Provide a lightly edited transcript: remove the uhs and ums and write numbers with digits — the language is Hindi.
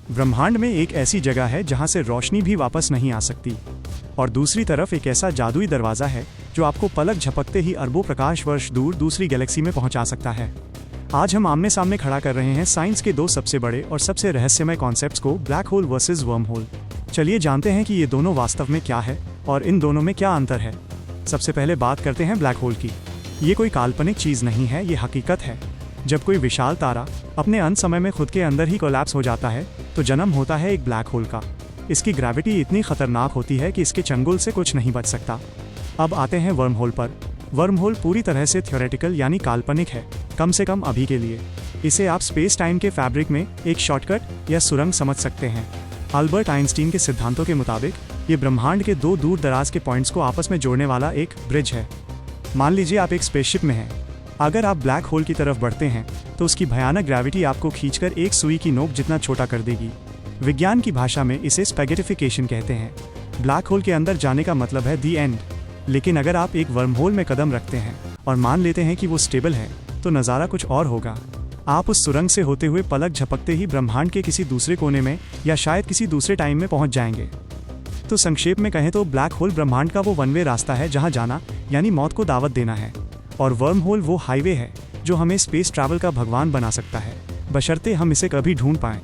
ब्रह्मांड में एक ऐसी जगह है जहां से रोशनी भी वापस नहीं आ सकती, और दूसरी तरफ एक ऐसा जादुई दरवाजा है जो आपको पलक झपकते ही अरबों प्रकाश वर्ष दूर दूसरी गैलेक्सी में पहुंचा सकता है। आज हम आमने सामने खड़ा कर रहे हैं साइंस के दो सबसे बड़े और सबसे रहस्यमय कॉन्सेप्ट्स को, black hole versus worm hole. चलिए जानते हैं कि ये दोनों वास्तव में क्या है और इन दोनों में क्या अंतर है। सबसे पहले बात करते हैं ब्लैक होल की। ये कोई काल्पनिक चीज नहीं है, ये हकीकत है। जब कोई विशाल तारा अपने अंत समय में खुद के अंदर ही कोलैप्स हो जाता है तो जन्म होता है एक ब्लैक होल का। इसकी ग्रेविटी इतनी खतरनाक होती है कि इसके चंगुल से कुछ नहीं बच सकता। अब आते हैं वर्म होल पर। वर्म होल पूरी तरह से थ्योरेटिकल यानी काल्पनिक है, कम से कम अभी के लिए। इसे आप स्पेस टाइम के फैब्रिक में एक शॉर्टकट या सुरंग समझ सकते हैं। अल्बर्ट आइंस्टीन के सिद्धांतों के मुताबिक ये ब्रह्मांड के दो दूर दराज के पॉइंट्स को आपस में जोड़ने वाला एक ब्रिज है। मान लीजिए आप एक स्पेसशिप में हैं। अगर आप ब्लैक होल की तरफ बढ़ते हैं तो उसकी भयानक ग्रेविटी आपको खींचकर एक सुई की नोक जितना छोटा कर देगी। विज्ञान की भाषा में इसे स्पैगेटिफिकेशन कहते हैं। ब्लैक होल के अंदर जाने का मतलब है दी एंड। लेकिन अगर आप एक वर्म होल में कदम रखते हैं और मान लेते हैं कि वो स्टेबल है तो नज़ारा कुछ और होगा। आप उस सुरंग से होते हुए पलक झपकते ही ब्रह्मांड के किसी दूसरे कोने में या शायद किसी दूसरे टाइम में पहुंच जाएंगे। तो संक्षेप में कहें तो ब्लैक होल ब्रह्मांड का वो वन वे रास्ता है जहां जाना यानी मौत को दावत देना है, और वर्म होल वो हाईवे है जो हमें स्पेस ट्रैवल का भगवान बना सकता है, बशर्ते हम इसे कभी ढूंढ पाएं।